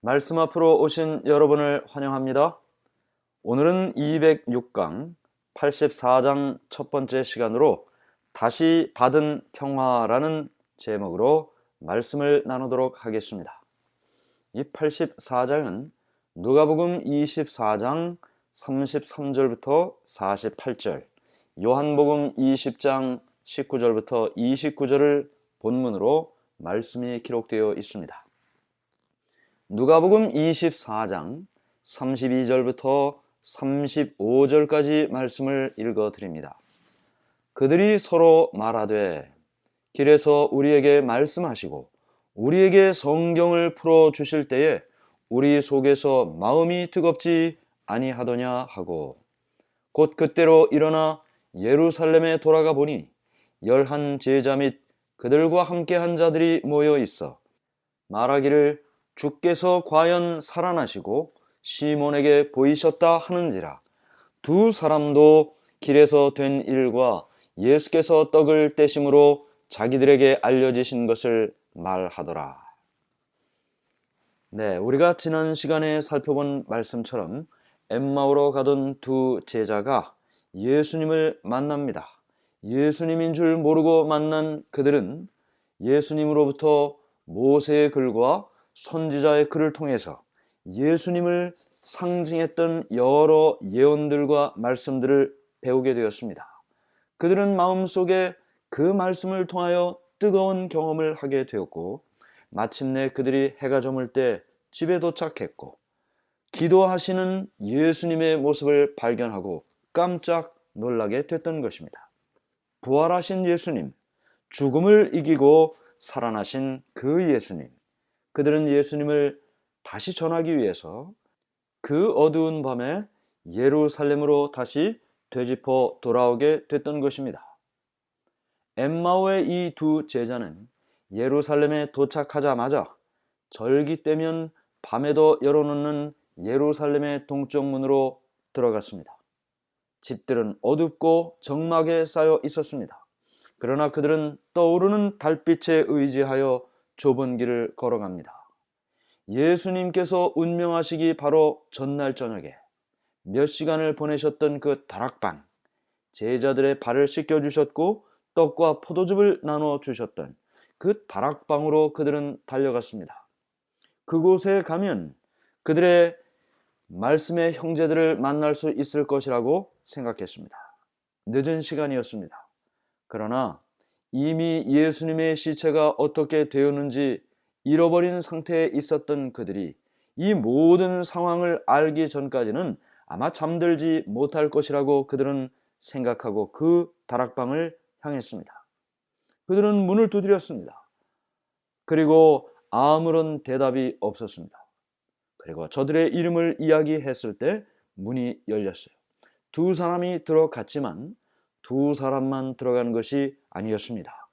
말씀 앞으로 오신 여러분을 환영합니다. 오늘은 206강 84장 첫 번째 시간으로 다시 받은 평화라는 제목으로 말씀을 나누도록 하겠습니다. 이 84장은 누가복음 24장 33절부터 48절, 요한복음 20장 19절부터 29절을 본문으로 말씀이 기록되어 있습니다. 누가복음 24장 32절부터 35절까지 말씀을 읽어드립니다. 그들이 서로 말하되 길에서 우리에게 말씀하시고 우리에게 성경을 풀어주실 때에 우리 속에서 마음이 뜨겁지 아니하더냐 하고, 곧 그때로 일어나 예루살렘에 돌아가 보니 11 제자 및 그들과 함께한 자들이 모여 있어 말하기를 주께서 과연 살아나시고 시몬에게 보이셨다 하는지라. 두 사람도 길에서 된 일과 예수께서 떡을 떼심으로 자기들에게 알려지신 것을 말하더라. 우리가 지난 시간에 살펴본 말씀처럼 엠마오로 가던 두 제자가 예수님을 만납니다. 예수님인 줄 모르고 만난 그들은 예수님으로부터 모세의 글과 선지자의 글을 통해서 예수님을 상징했던 여러 예언들과 말씀들을 배우게 되었습니다. 그들은 마음속에 그 말씀을 통하여 뜨거운 경험을 하게 되었고, 마침내 그들이 해가 저물 때 집에 도착했고 기도하시는 예수님의 모습을 발견하고 깜짝 놀라게 됐던 것입니다. 부활하신 예수님, 죽음을 이기고 살아나신 그 예수님, 그들은 예수님을 다시 전하기 위해서 그 어두운 밤에 예루살렘으로 다시 되짚어 돌아오게 됐던 것입니다. 엠마오의 이 두 제자는 예루살렘에 도착하자마자 절기 때면 밤에도 열어놓는 예루살렘의 동쪽 문으로 들어갔습니다. 집들은 어둡고 적막에 쌓여 있었습니다. 그러나 그들은 떠오르는 달빛에 의지하여 좁은 길을 걸어갑니다. 예수님께서 운명하시기 바로 전날 저녁에 몇 시간을 보내셨던 그 다락방, 제자들의 발을 씻겨주셨고 떡과 포도즙을 나눠주셨던 그 다락방으로 그들은 달려갔습니다. 그곳에 가면 그들의 말씀의 형제들을 만날 수 있을 것이라고 생각했습니다. 늦은 시간이었습니다. 그러나 이미 예수님의 시체가 어떻게 되었는지 잃어버린 상태에 있었던 그들이 이 모든 상황을 알기 전까지는 아마 잠들지 못할 것이라고 그들은 생각하고 그 다락방을 향했습니다. 그들은 문을 두드렸습니다. 그리고 아무런 대답이 없었습니다. 그리고 저들의 이름을 이야기했을 때 문이 열렸어요. 두 사람이 들어갔지만 두 사람만 들어간 것이 아니었습니다.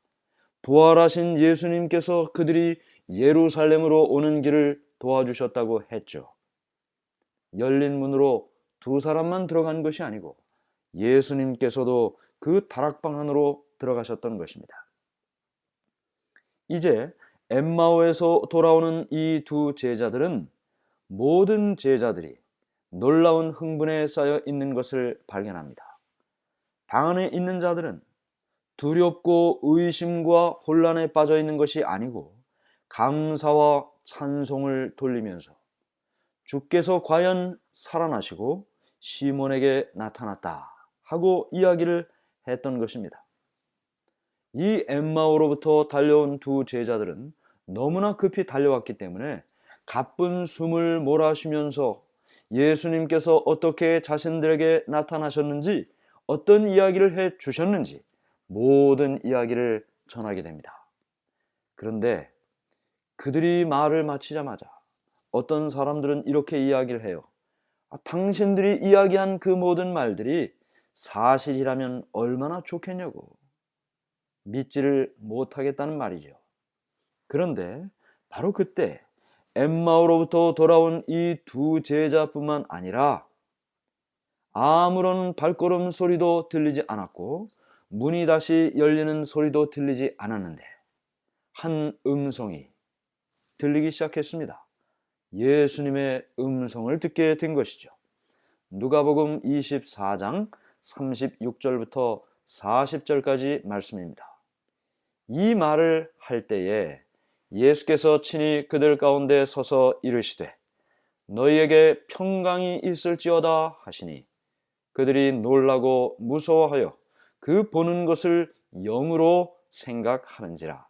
부활하신 예수님께서 그들이 예루살렘으로 오는 길을 도와주셨다고 했죠. 열린 문으로 두 사람만 들어간 것이 아니고 예수님께서도 그 다락방 안으로 들어가셨던 것입니다. 이제 엠마오에서 돌아오는 이 두 제자들은 모든 제자들이 놀라운 흥분에 쌓여 있는 것을 발견합니다. 방 안에 있는 자들은 두렵고 의심과 혼란에 빠져 있는 것이 아니고 감사와 찬송을 돌리면서 주께서 과연 살아나시고 시몬에게 나타났다 하고 이야기를 했던 것입니다. 이 엠마오로부터 달려온 두 제자들은 너무나 급히 달려왔기 때문에 가쁜 숨을 몰아쉬면서 예수님께서 어떻게 자신들에게 나타나셨는지, 어떤 이야기를 해 주셨는지 모든 이야기를 전하게 됩니다. 그런데 그들이 말을 마치자마자 어떤 사람들은 이렇게 이야기를 해요. 당신들이 이야기한 그 모든 말들이 사실이라면 얼마나 좋겠냐고. 믿지를 못하겠다는 말이죠. 그런데 바로 그때 엠마오로부터 돌아온 이 두 제자뿐만 아니라 아무런 발걸음 소리도 들리지 않았고 문이 다시 열리는 소리도 들리지 않았는데 한 음성이 들리기 시작했습니다. 예수님의 음성을 듣게 된 것이죠. 누가복음 24장 36절부터 40절까지 말씀입니다. 이 말을 할 때에 예수께서 친히 그들 가운데 서서 이르시되 너희에게 평강이 있을지어다 하시니 그들이 놀라고 무서워하여 그 보는 것을 영으로 생각하는지라.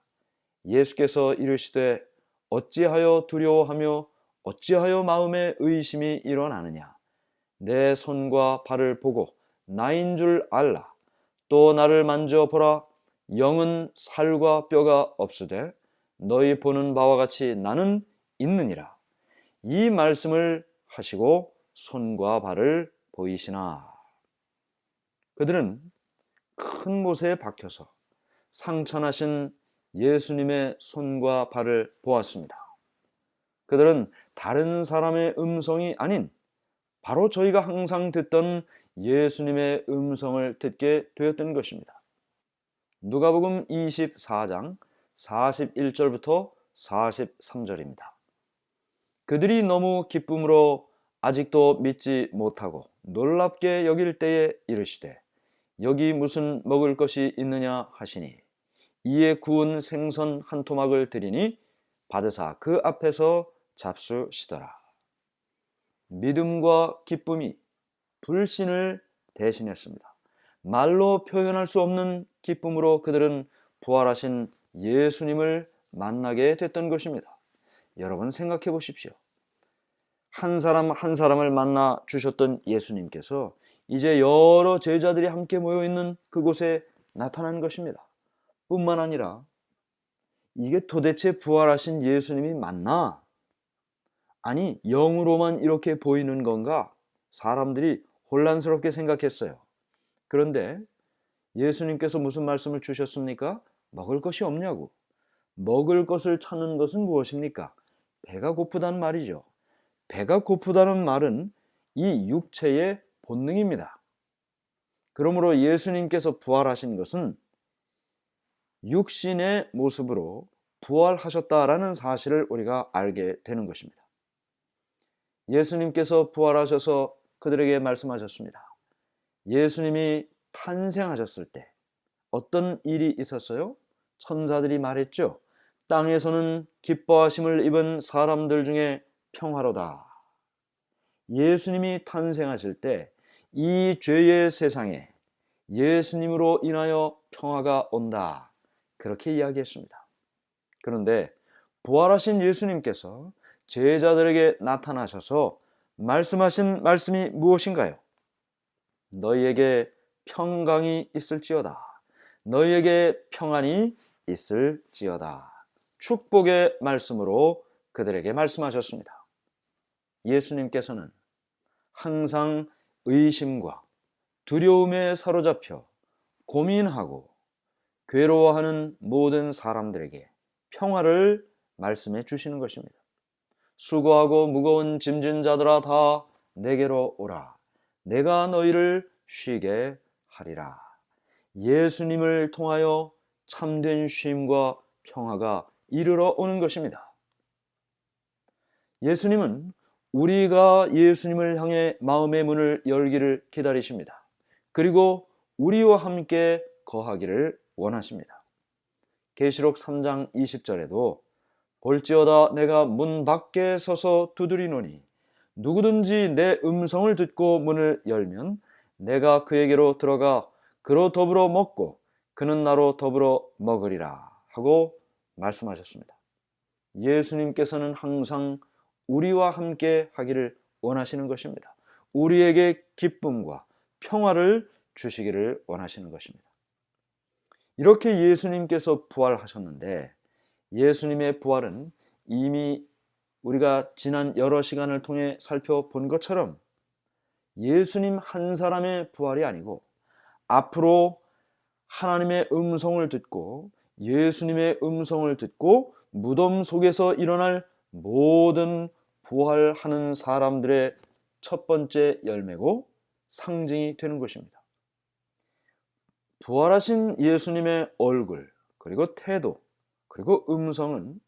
예수께서 이르시되 어찌하여 두려워하며 어찌하여 마음에 의심이 일어나느냐. 내 손과 발을 보고 나인 줄 알라. 또 나를 만져보라. 영은 살과 뼈가 없으되 너희 보는 바와 같이 나는 있느니라. 이 말씀을 하시고 손과 발을 보이시나. 그들은 큰 못에 박혀서 상처나신 예수님의 손과 발을 보았습니다. 그들은 다른 사람의 음성이 아닌 바로 저희가 항상 듣던 예수님의 음성을 듣게 되었던 것입니다. 누가복음 24장 41절부터 43절입니다. 그들이 너무 기쁨으로 아직도 믿지 못하고 놀랍게 여길 때에 이르시되 여기 무슨 먹을 것이 있느냐 하시니 이에 구운 생선 한 토막을 드리니 받으사 그 앞에서 잡수시더라. 믿음과 기쁨이 불신을 대신했습니다. 말로 표현할 수 없는 기쁨으로 그들은 부활하신 예수님을 만나게 됐던 것입니다. 여러분 생각해 보십시오. 한 사람 한 사람을 만나 주셨던 예수님께서 이제 여러 제자들이 함께 모여 있는 그곳에 나타난 것입니다. 뿐만 아니라 이게 도대체 부활하신 예수님이 맞나? 아니 영으로만 이렇게 보이는 건가? 사람들이 혼란스럽게 생각했어요. 그런데 예수님께서 무슨 말씀을 주셨습니까? 먹을 것이 없냐고. 먹을 것을 찾는 것은 무엇입니까? 배가 고프다는 말이죠. 배가 고프다는 말은 이 육체의 본능입니다. 그러므로 예수님께서 부활하신 것은 육신의 모습으로 부활하셨다라는 사실을 우리가 알게 되는 것입니다. 예수님께서 부활하셔서 그들에게 말씀하셨습니다. 예수님이 탄생하셨을 때 어떤 일이 있었어요? 천사들이 말했죠. 땅에서는 기뻐하심을 입은 사람들 중에 평화로다. 예수님이 탄생하실 때 이 죄의 세상에 예수님으로 인하여 평화가 온다. 그렇게 이야기했습니다. 그런데 부활하신 예수님께서 제자들에게 나타나셔서 말씀하신 말씀이 무엇인가요? 너희에게 평강이 있을지어다. 너희에게 평안이 있을지어다. 축복의 말씀으로 그들에게 말씀하셨습니다. 예수님께서는 항상 의심과 두려움에 사로잡혀 고민하고 괴로워하는 모든 사람들에게 평화를 말씀해 주시는 것입니다. 수고하고 무거운 짐진 자들아 다 내게로 오라. 내가 너희를 쉬게 하리라. 예수님을 통하여 참된 쉼과 평화가 이르러 오는 것입니다. 예수님은 우리가 예수님을 향해 마음의 문을 열기를 기다리십니다. 그리고 우리와 함께 거하기를 원하십니다. 계시록 3장 20절에도 볼지어다 내가 문 밖에 서서 두드리노니 누구든지 내 음성을 듣고 문을 열면 내가 그에게로 들어가 그로 더불어 먹고 그는 나로 더불어 먹으리라 하고 말씀하셨습니다. 예수님께서는 항상 우리와 함께 하기를 원하시는 것입니다. 우리에게 기쁨과 평화를 주시기를 원하시는 것입니다. 이렇게 예수님께서 부활하셨는데 예수님의 부활은 이미 우리가 지난 여러 시간을 통해 살펴본 것처럼 예수님 한 사람의 부활이 아니고 앞으로 하나님의 음성을 듣고 예수님의 음성을 듣고 무덤 속에서 일어날 모든 부활하는 사람들의 첫 번째 열매고 상징이 되는 것입니다. 부활하신 예수님의 얼굴, 그리고 태도, 그리고 음성은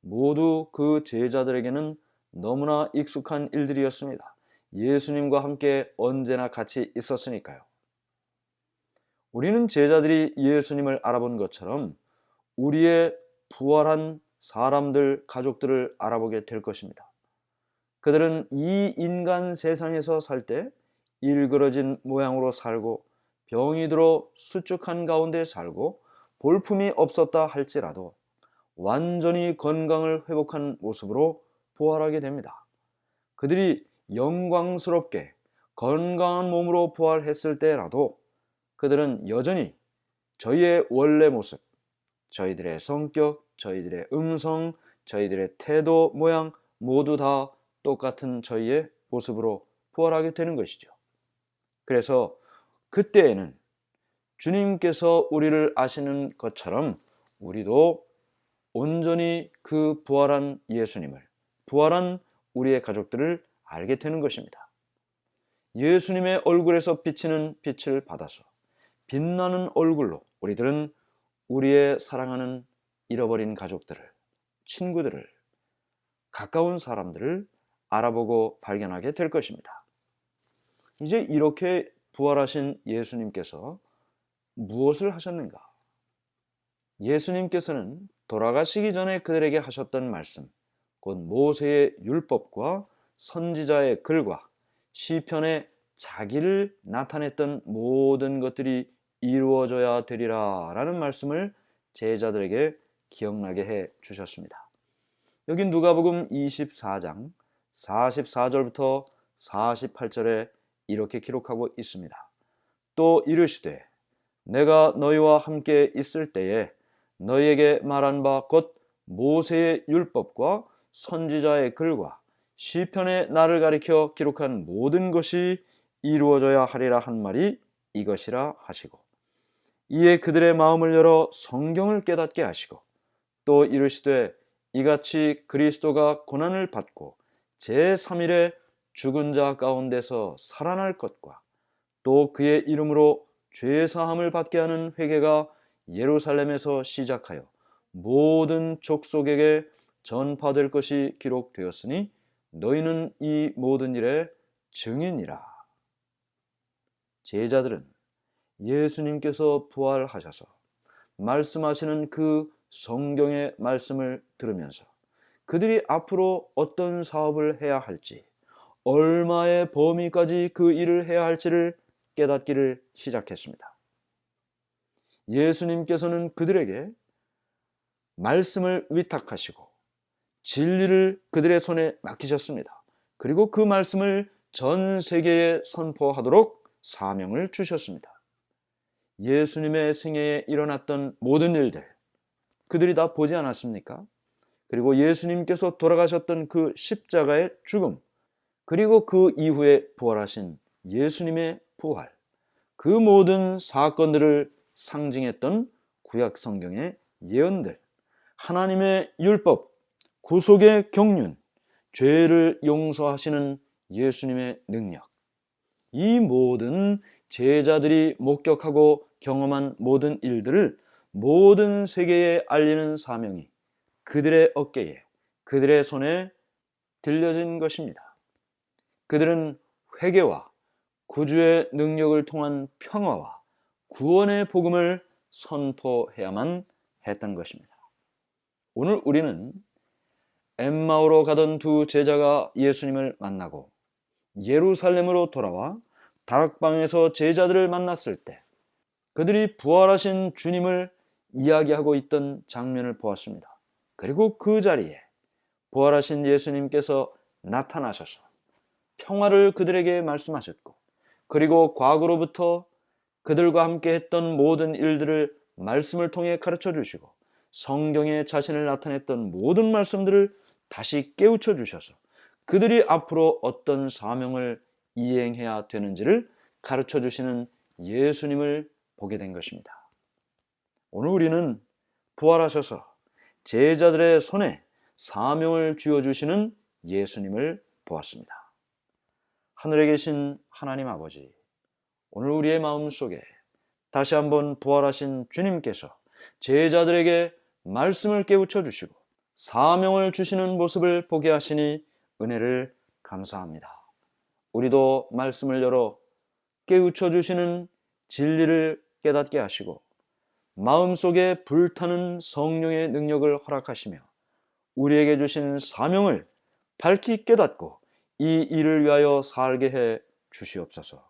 모두 그 제자들에게는 너무나 익숙한 일들이었습니다. 예수님과 함께 언제나 같이 있었으니까요. 우리는 제자들이 예수님을 알아본 것처럼 우리의 부활한 사람들, 가족들을 알아보게 될 것입니다. 그들은 이 인간 세상에서 살 때 일그러진 모양으로 살고 병이 들어 수축한 가운데 살고 볼품이 없었다 할지라도 완전히 건강을 회복한 모습으로 부활하게 됩니다. 그들이 영광스럽게 건강한 몸으로 부활했을 때라도 그들은 여전히 저희의 원래 모습, 저희들의 성격, 저희들의 음성, 저희들의 태도, 모양 모두 다 똑같은 저희의 모습으로 부활하게 되는 것이죠. 그래서 그때에는 주님께서 우리를 아시는 것처럼 우리도 온전히 그 부활한 예수님을, 부활한 우리의 가족들을 알게 되는 것입니다. 예수님의 얼굴에서 비치는 빛을 받아서 빛나는 얼굴로 우리들은 우리의 사랑하는 잃어버린 가족들을, 친구들을, 가까운 사람들을 알아보고 발견하게 될 것입니다. 이제 이렇게 부활하신 예수님께서 무엇을 하셨는가? 예수님께서는 돌아가시기 전에 그들에게 하셨던 말씀, 곧 모세의 율법과 선지자의 글과 시편에 자기를 나타냈던 모든 것들이 이루어져야 되리라 라는 말씀을 제자들에게 기억나게 해 주셨습니다. 여기 누가복음 24장 44절부터 48절에 이렇게 기록하고 있습니다. 또 이르시되 내가 너희와 함께 있을 때에 너희에게 말한 바 곧 모세의 율법과 선지자의 글과 시편에 나를 가리켜 기록한 모든 것이 이루어져야 하리라 한 말이 이것이라 하시고 이에 그들의 마음을 열어 성경을 깨닫게 하시고 또 이르시되 이같이 그리스도가 고난을 받고 제3일에 죽은 자 가운데서 살아날 것과 또 그의 이름으로 죄사함을 받게 하는 회개가 예루살렘에서 시작하여 모든 족속에게 전파될 것이 기록되었으니 너희는 이 모든 일의 증인이라. 제자들은 예수님께서 부활하셔서 말씀하시는 그 성경의 말씀을 들으면서 그들이 앞으로 어떤 사업을 해야 할지, 얼마의 범위까지 그 일을 해야 할지를 깨닫기를 시작했습니다. 예수님께서는 그들에게 말씀을 위탁하시고 진리를 그들의 손에 맡기셨습니다. 그리고 그 말씀을 전 세계에 선포하도록 사명을 주셨습니다. 예수님의 생애에 일어났던 모든 일들, 그들이 다 보지 않았습니까? 그리고 예수님께서 돌아가셨던 그 십자가의 죽음, 그리고 그 이후에 부활하신 예수님의 부활, 그 모든 사건들을 상징했던 구약 성경의 예언들, 하나님의 율법, 구속의 경륜, 죄를 용서하시는 예수님의 능력, 이 모든 제자들이 목격하고 경험한 모든 일들을 모든 세계에 알리는 사명이 그들의 어깨에, 그들의 손에 들려진 것입니다. 그들은 회개와 구주의 능력을 통한 평화와 구원의 복음을 선포해야만 했던 것입니다. 오늘 우리는 엠마오로 가던 두 제자가 예수님을 만나고 예루살렘으로 돌아와 다락방에서 제자들을 만났을 때 그들이 부활하신 주님을 이야기하고 있던 장면을 보았습니다. 그리고 그 자리에 부활하신 예수님께서 나타나셔서 평화를 그들에게 말씀하셨고 그리고 과거로부터 그들과 함께 했던 모든 일들을 말씀을 통해 가르쳐 주시고 성경에 자신을 나타냈던 모든 말씀들을 다시 깨우쳐 주셔서 그들이 앞으로 어떤 사명을 이행해야 되는지를 가르쳐 주시는 예수님을 보게 된 것입니다. 오늘 우리는 부활하셔서 제자들의 손에 사명을 쥐어주시는 예수님을 보았습니다. 하늘에 계신 하나님 아버지, 오늘 우리의 마음속에 다시 한번 부활하신 주님께서 제자들에게 말씀을 깨우쳐 주시고 사명을 주시는 모습을 보게 하시니 은혜를 감사합니다. 우리도 말씀을 열어 깨우쳐 주시는 진리를 깨닫게 하시고 마음속에 불타는 성령의 능력을 허락하시며 우리에게 주신 사명을 밝히 깨닫고 이 일을 위하여 살게 해 주시옵소서.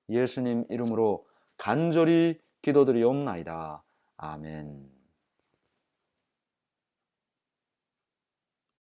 예수님 이름으로 간절히 기도드리옵나이다. 아멘.